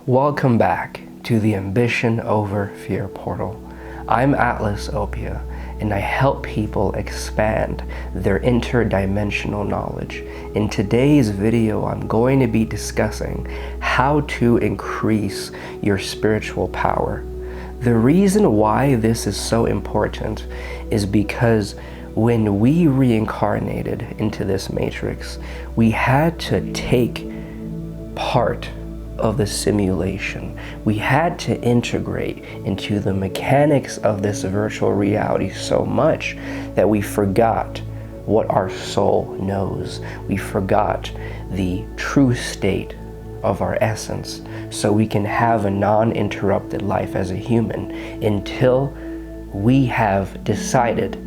Welcome back to the Ambition Over Fear portal. I'm Atlas Opia, and I help people expand their interdimensional knowledge. In today's video, I'm going to be discussing how to increase your spiritual power. The reason why this is so important is because when we reincarnated into this matrix, we had to take part of the simulation. We had to integrate into the mechanics of this virtual reality so much that we forgot what our soul knows. We forgot the true state of our essence, so we can have a non-interrupted life as a human until we have decided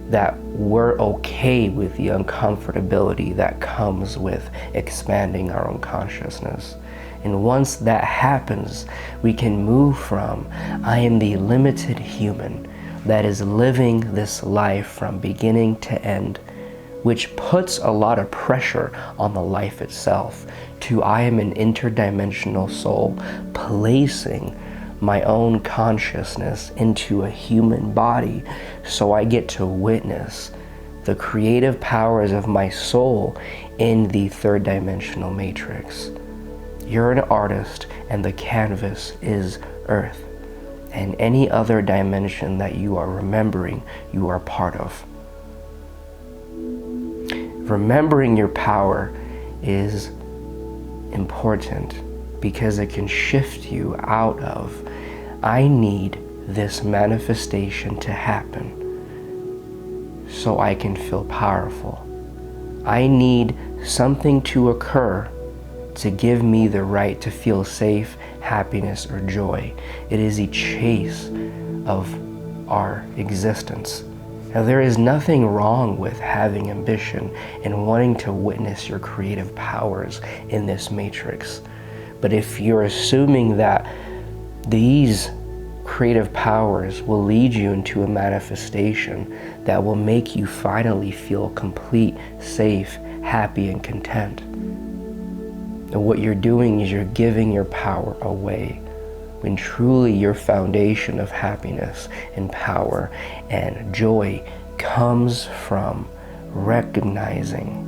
that we're okay with the uncomfortability that comes with expanding our own consciousness. And once that happens, we can move from, I am the limited human that is living this life from beginning to end, which puts a lot of pressure on the life itself, to I am an interdimensional soul placing my own consciousness into a human body, so I get to witness the creative powers of my soul in the third dimensional matrix. You're an artist, and the canvas is Earth, and any other dimension that you are remembering, you are part of. Remembering your power is important because it can shift you out of, I need this manifestation to happen so I can feel powerful. I need something to occur to give me the right to feel safe, happiness, or joy. It is a chase of our existence. Now, there is nothing wrong with having ambition and wanting to witness your creative powers in this matrix. But if you're assuming that these creative powers will lead you into a manifestation that will make you finally feel complete, safe, happy, and content, and what you're doing is you're giving your power away, when truly your foundation of happiness and power and joy comes from recognizing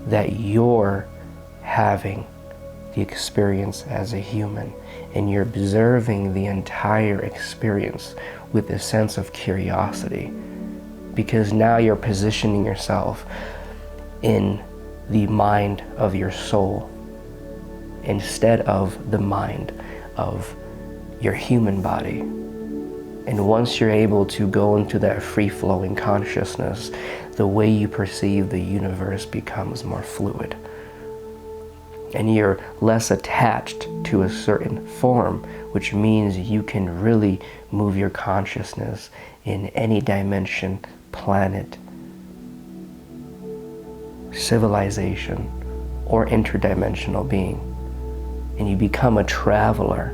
that you're having the experience as a human, and you're observing the entire experience with a sense of curiosity, because now you're positioning yourself in the mind of your soul instead of the mind of your human body. And once you're able to go into that free-flowing consciousness, the way you perceive the universe becomes more fluid. And you're less attached to a certain form, which means you can really move your consciousness in any dimension, planet, civilization, or interdimensional being. And you become a traveler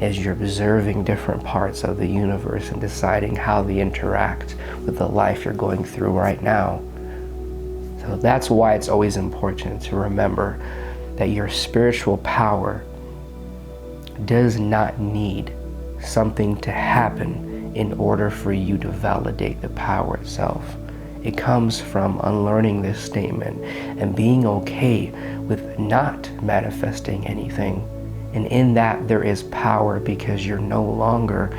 as you're observing different parts of the universe and deciding how they interact with the life you're going through right now. So that's why it's always important to remember that your spiritual power does not need something to happen in order for you to validate the power itself. It comes from unlearning this statement and being okay with not manifesting anything. And in that there is power, because you're no longer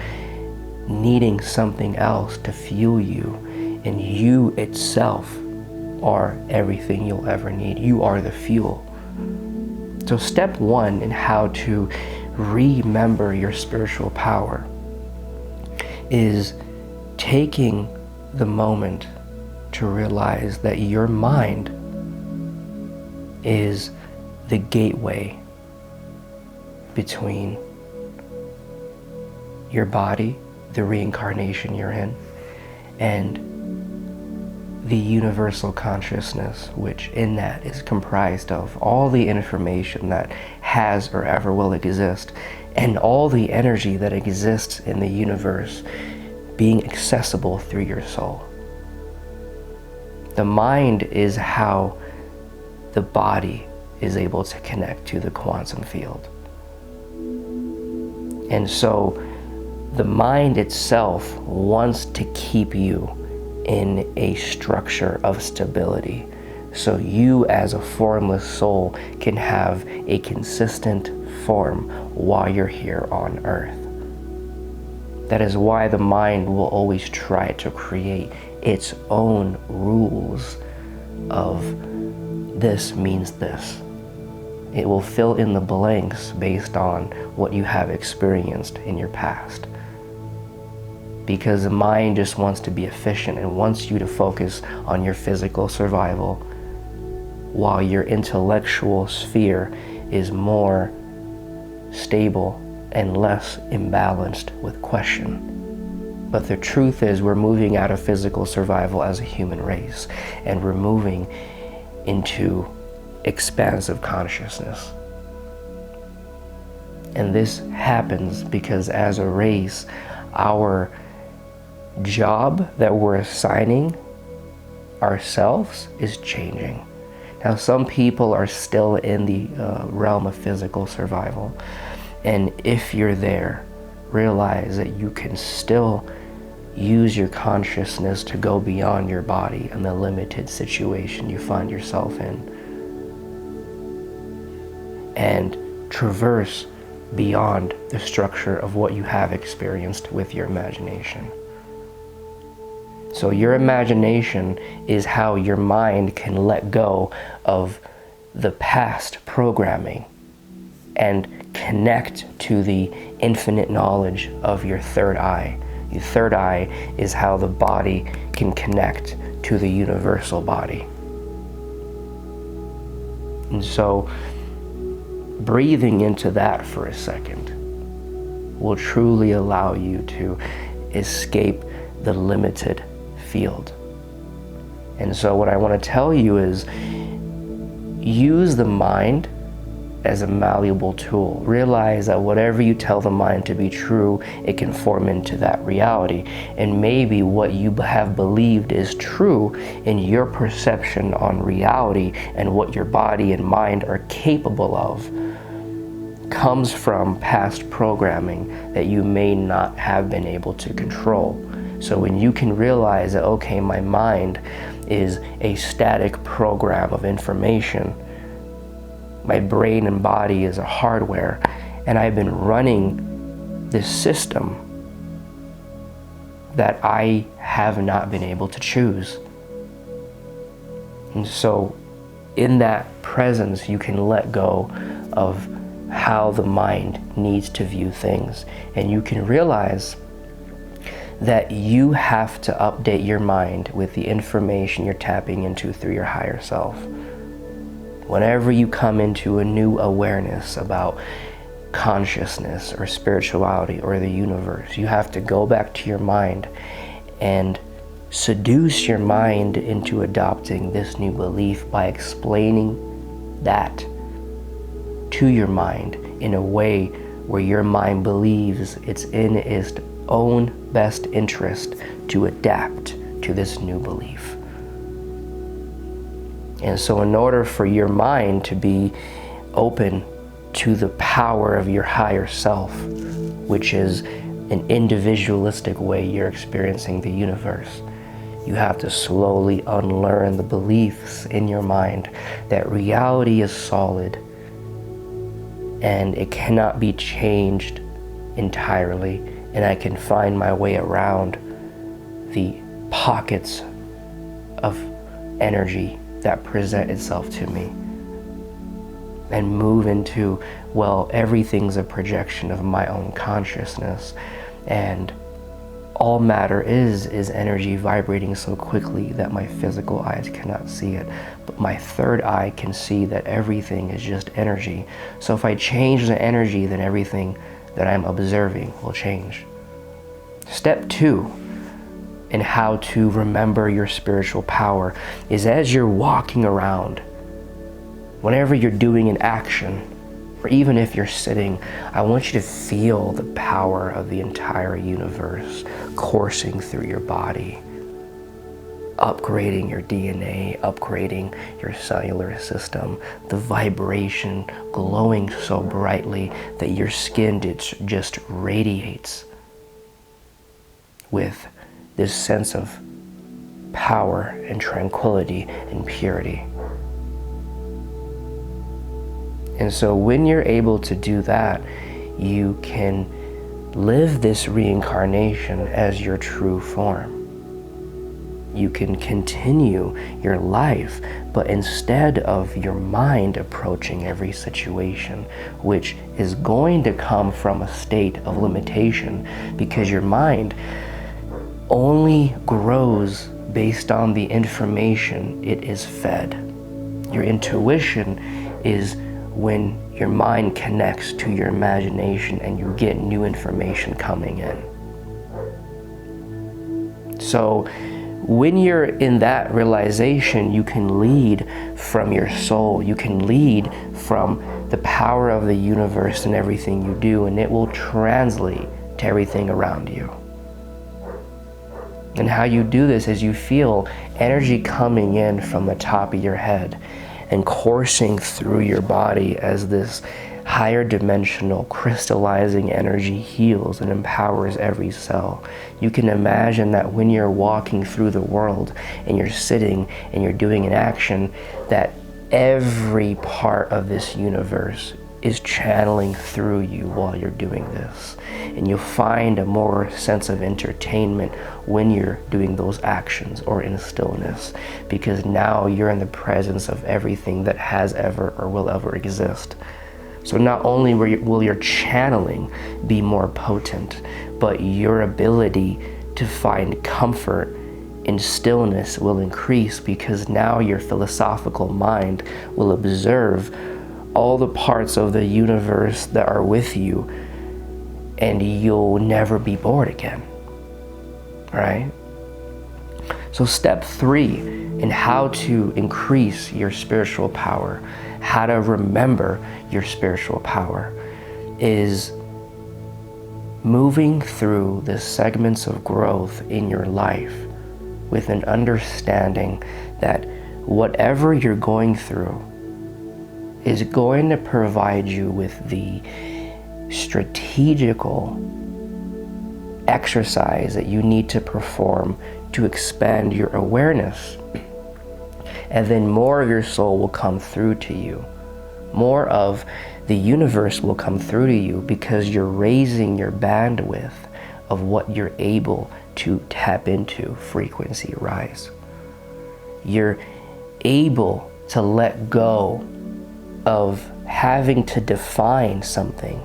needing something else to fuel you, and you itself are everything you'll ever need. You are the fuel. So step one in how to remember your spiritual power is taking the moment to realize that your mind is the gateway between your body, the reincarnation you're in, and the universal consciousness, which in that is comprised of all the information that has or ever will exist, and all the energy that exists in the universe being accessible through your soul. The mind is how the body is able to connect to the quantum field. And so the mind itself wants to keep you in a structure of stability, so you as a formless soul can have a consistent form while you're here on earth. That is why the mind will always try to create its own rules of this means this. It will fill in the blanks based on what you have experienced in your past. Because the mind just wants to be efficient and wants you to focus on your physical survival, while your intellectual sphere is more stable and less imbalanced with question. But the truth is, we're moving out of physical survival as a human race, and we're moving into expansive consciousness. And this happens because as a race, our job that we're assigning ourselves is changing. Now, some people are still in the realm of physical survival. And if you're there, realize that you can still use your consciousness to go beyond your body and the limited situation you find yourself in, and traverse beyond the structure of what you have experienced with your imagination. So your imagination is how your mind can let go of the past programming and connect to the infinite knowledge of your third eye. The third eye is how the body can connect to the universal body. And so breathing into that for a second will truly allow you to escape the limited field. And so what I want to tell you is, use the mind as a malleable tool. Realize that whatever you tell the mind to be true, it can form into that reality. And maybe what you have believed is true in your perception on reality and what your body and mind are capable of comes from past programming that you may not have been able to control. So when you can realize that, okay, my mind is a static program of information, my brain and body is a hardware, and I've been running this system that I have not been able to choose. And so in that presence, you can let go of how the mind needs to view things, and you can realize that you have to update your mind with the information you're tapping into through your higher self. Whenever you come into a new awareness about consciousness or spirituality or the universe, you have to go back to your mind and seduce your mind into adopting this new belief by explaining that to your mind in a way where your mind believes it's in its own best interest to adapt to this new belief. And so in order for your mind to be open to the power of your higher self, which is an individualistic way you're experiencing the universe, you have to slowly unlearn the beliefs in your mind that reality is solid and it cannot be changed entirely, and I can find my way around the pockets of energy that present itself to me, and move into, well, everything's a projection of my own consciousness, and all matter is energy vibrating so quickly that my physical eyes cannot see it, but my third eye can see that everything is just energy. So if I change the energy, then everything that I'm observing will change. Step 2 in how to remember your spiritual power is, as you're walking around, whenever you're doing an action, or even if you're sitting, I want you to feel the power of the entire universe coursing through your body. upgrading your DNA, upgrading your cellular system, the vibration glowing so brightly that your skin just radiates with this sense of power and tranquility and purity. And so when you're able to do that, you can live this reincarnation as your true form. You can continue your life, but instead of your mind approaching every situation, which is going to come from a state of limitation, because your mind only grows based on the information it is fed. Your intuition is when your mind connects to your imagination and you get new information coming in. So when you're in that realization, you can lead from your soul. You can lead from the power of the universe in everything you do, and it will translate to everything around you. And how you do this is you feel energy coming in from the top of your head and coursing through your body as this higher dimensional crystallizing energy heals and empowers every cell. You can imagine that when you're walking through the world and you're sitting and you're doing an action, that every part of this universe is channeling through you while you're doing this. And you'll find a more sense of entertainment when you're doing those actions or in stillness, because now you're in the presence of everything that has ever or will ever exist. So not only will your channeling be more potent, but your ability to find comfort in stillness will increase, because now your philosophical mind will observe all the parts of the universe that are with you, and you'll never be bored again, right? So step 3 in how to increase your spiritual power, how to remember your spiritual power, is moving through the segments of growth in your life with an understanding that whatever you're going through is going to provide you with the strategical exercise that you need to perform to expand your awareness. And then more of your soul will come through to you. More of the universe will come through to you, because you're raising your bandwidth of what you're able to tap into, frequency rise. You're able to let go of having to define something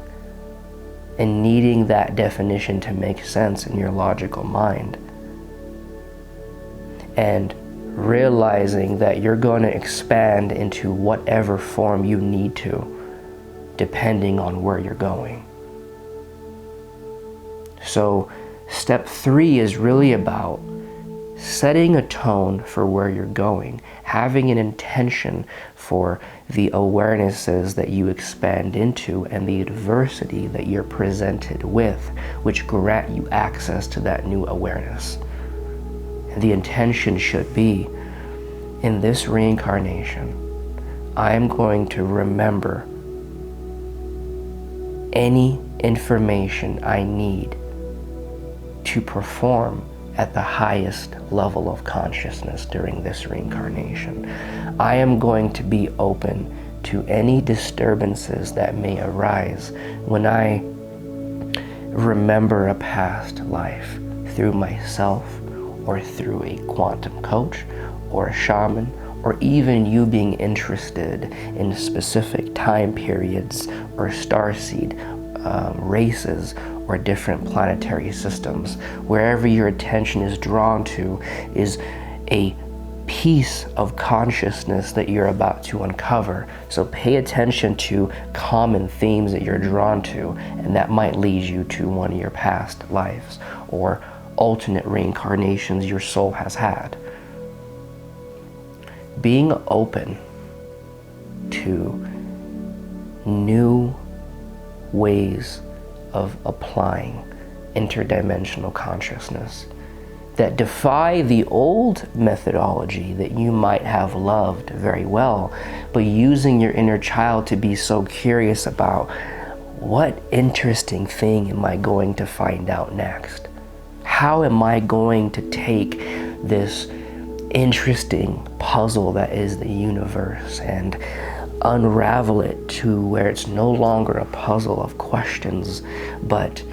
and needing that definition to make sense in your logical mind, and realizing that you're going to expand into whatever form you need to, depending on where you're going. So step 3 is really about setting a tone for where you're going, having an intention for the awarenesses that you expand into and the adversity that you're presented with, which grant you access to that new awareness. And the intention should be, in this reincarnation, I am going to remember any information I need to perform at the highest level of consciousness during this reincarnation. I am going to be open to any disturbances that may arise when I remember a past life through myself, or through a quantum coach, or a shaman, or even you being interested in specific time periods or starseed races or different planetary systems. Wherever your attention is drawn to is a piece of consciousness that you're about to uncover. So pay attention to common themes that you're drawn to, and that might lead you to one of your past lives or alternate reincarnations your soul has had. Being open to new ways of applying interdimensional consciousness that defy the old methodology that you might have loved very well, but using your inner child to be so curious about, what interesting thing am I going to find out next? How am I going to take this interesting puzzle that is the universe and unravel it to where it's no longer a puzzle of questions, but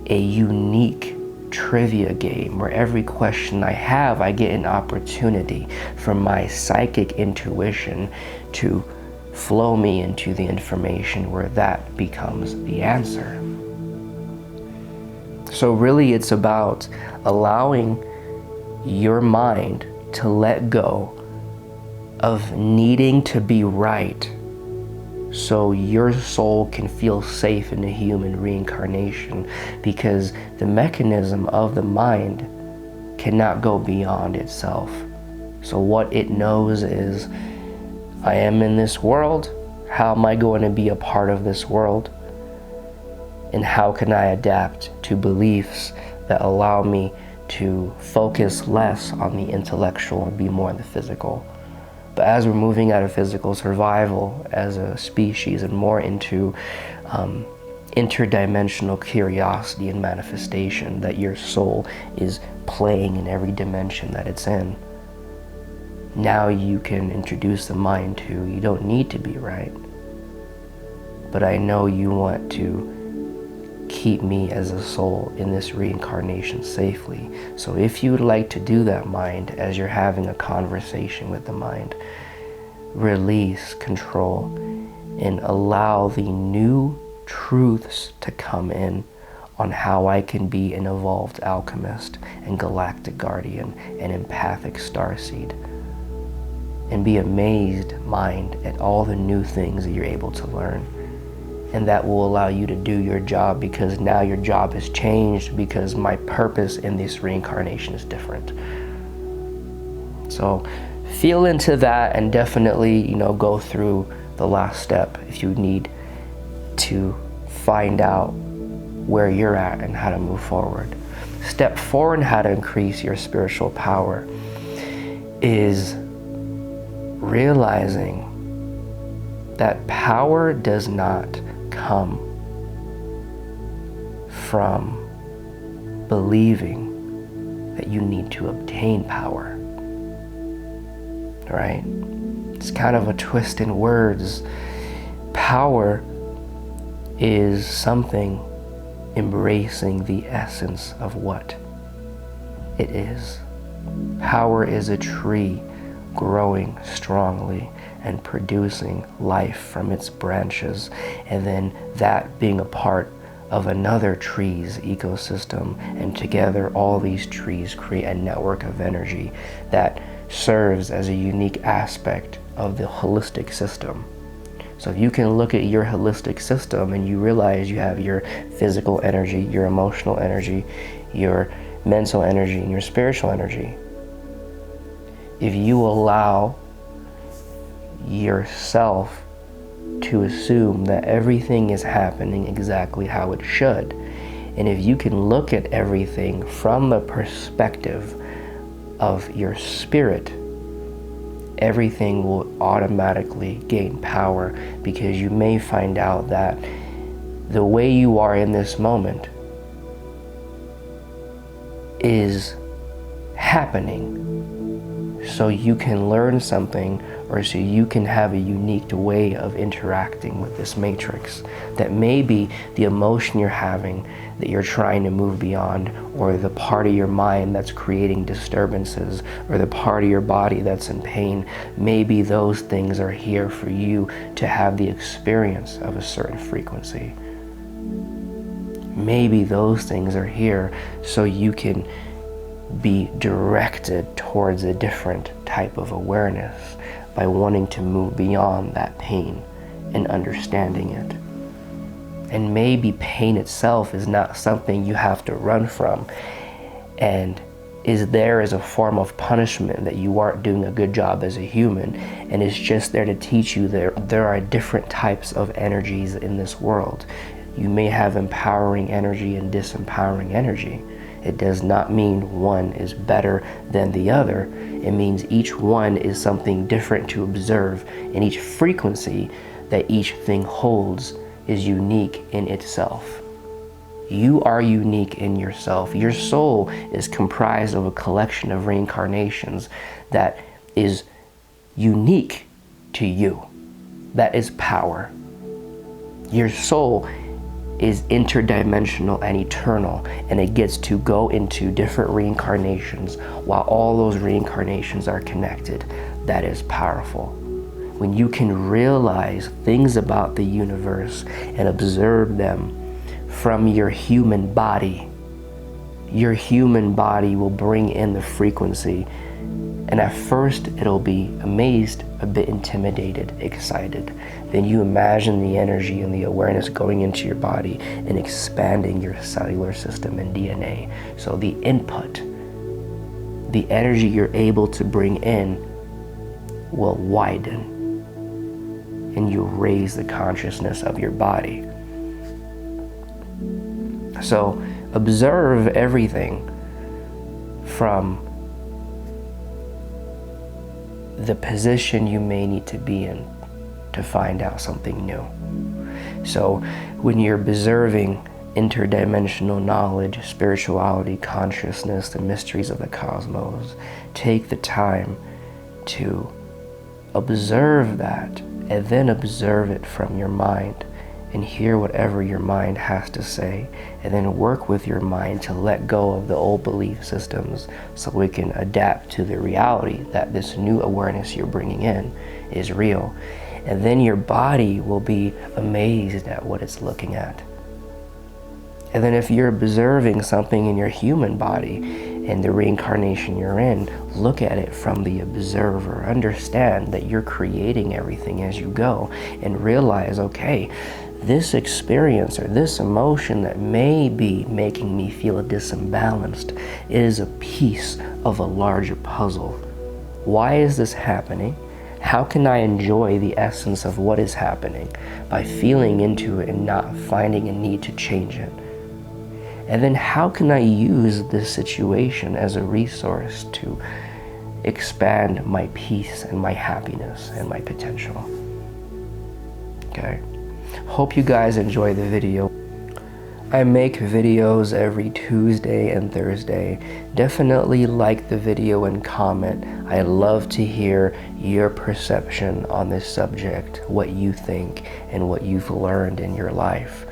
a unique trivia game where every question I have, I get an opportunity for my psychic intuition to flow me into the information where that becomes the answer. So really it's about allowing your mind to let go of needing to be right so your soul can feel safe in a human reincarnation, because the mechanism of the mind cannot go beyond itself. So what it knows is, I am in this world. How am I going to be a part of this world? And how can I adapt to beliefs that allow me to focus less on the intellectual and be more on the physical? But as we're moving out of physical survival as a species and more into interdimensional curiosity and manifestation, that your soul is playing in every dimension that it's in, now you can introduce the mind to, you don't need to be right, but I know you want to keep me as a soul in this reincarnation safely. So if you would like to do that, mind, as you're having a conversation with the mind, release control and allow the new truths to come in on how I can be an evolved alchemist and galactic guardian and empathic starseed. And be amazed, mind, at all the new things that you're able to learn. And that will allow you to do your job, because now your job has changed, because my purpose in this reincarnation is different. So feel into that, and definitely, go through the last step if you need to find out where you're at and how to move forward. Step 4 in how to increase your spiritual power is realizing that power does not come from believing that you need to obtain power, right? It's kind of a twist in words. Power is something embracing the essence of what it is. Power is a tree growing strongly and producing life from its branches, and then that being a part of another tree's ecosystem, and together all these trees create a network of energy that serves as a unique aspect of the holistic system. So if you can look at your holistic system and you realize you have your physical energy, your emotional energy, your mental energy, and your spiritual energy, if you allow yourself to assume that everything is happening exactly how it should, and if you can look at everything from the perspective of your spirit, everything will automatically gain power, because you may find out that the way you are in this moment is happening so you can learn something, or so you can have a unique way of interacting with this matrix. That maybe the emotion you're having that you're trying to move beyond, or the part of your mind that's creating disturbances, or the part of your body that's in pain, maybe those things are here for you to have the experience of a certain frequency. Maybe those things are here so you can be directed towards a different type of awareness by wanting to move beyond that pain and understanding it. And maybe pain itself is not something you have to run from and is there as a form of punishment that you aren't doing a good job as a human, and it's just there to teach you there are different types of energies in this world. You may have empowering energy and disempowering energy. It does not mean one is better than the other. It means each one is something different to observe, and each frequency that each thing holds is unique in itself. You are unique in yourself. Your soul is comprised of a collection of reincarnations that is unique to you. That is power. Your soul is interdimensional and eternal, and it gets to go into different reincarnations while all those reincarnations are connected. That is powerful. When you can realize things about the universe and observe them from your human body will bring in the frequency. And at first it'll be amazed, a bit intimidated, excited. Then you imagine the energy and the awareness going into your body and expanding your cellular system and DNA. So the input, the energy you're able to bring in will widen, and you raise the consciousness of your body. So observe everything from the position you may need to be in to find out something new. So when you're observing interdimensional knowledge, spirituality, consciousness, the mysteries of the cosmos, take the time to observe that, and then observe it from your mind and hear whatever your mind has to say, and then work with your mind to let go of the old belief systems so we can adapt to the reality that this new awareness you're bringing in is real. And then your body will be amazed at what it's looking at. And then if you're observing something in your human body and the reincarnation you're in, look at it from the observer. Understand that you're creating everything as you go, and realize, okay, this experience or this emotion that may be making me feel disembalanced is a piece of a larger puzzle. Why is this happening? How can I enjoy the essence of what is happening by feeling into it and not finding a need to change it? And then how can I use this situation as a resource to expand my peace and my happiness and my potential? Okay. Hope you guys enjoy the video. I make videos every Tuesday and Thursday. Definitely like the video and comment. I love to hear your perception on this subject, what you think and what you've learned in your life.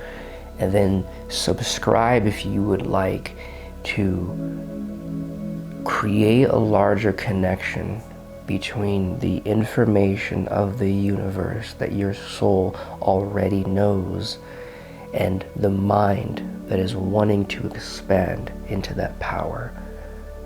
And then subscribe if you would like to create a larger connection between the information of the universe that your soul already knows and the mind that is wanting to expand into that power.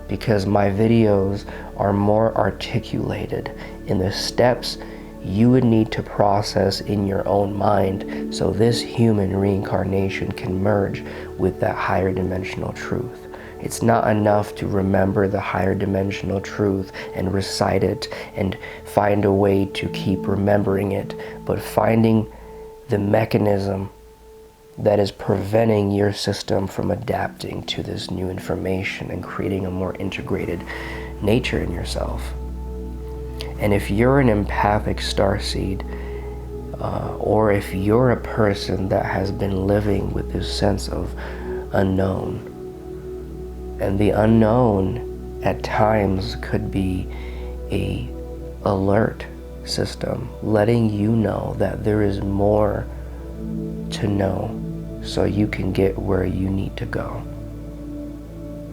Because my videos are more articulated in the steps you would need to process in your own mind, so this human reincarnation can merge with that higher dimensional truth. It's not enough to remember the higher dimensional truth and recite it and find a way to keep remembering it, but finding the mechanism that is preventing your system from adapting to this new information and creating a more integrated nature in yourself. And if you're an empathic starseed, or if you're a person that has been living with this sense of unknown, and the unknown at times could be a alert system letting you know that there is more to know so you can get where you need to go,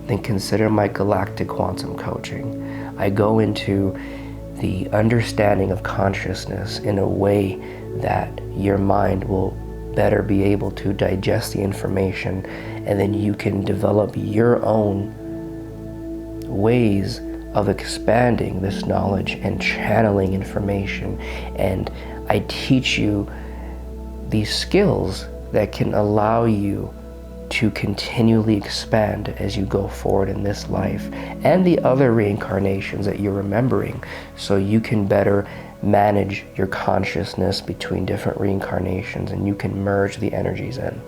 then consider my galactic quantum coaching. I go into the understanding of consciousness in a way that your mind will better be able to digest the information, and then you can develop your own ways of expanding this knowledge and channeling information. And I teach you these skills that can allow you to continually expand as you go forward in this life and the other reincarnations that you're remembering, so you can better manage your consciousness between different reincarnations and you can merge the energies in.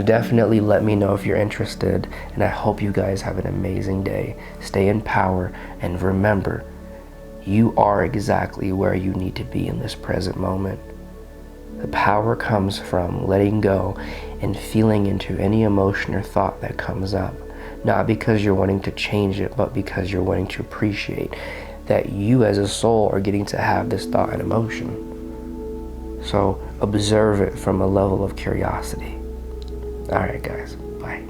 Definitely let me know if you're interested, and I hope you guys have an amazing day. Stay in power, and remember, you are exactly where you need to be in this present moment. The power comes from letting go and feeling into any emotion or thought that comes up. Not because you're wanting to change it, but because you're wanting to appreciate that you as a soul are getting to have this thought and emotion. So observe it from a level of curiosity. Alright guys, bye.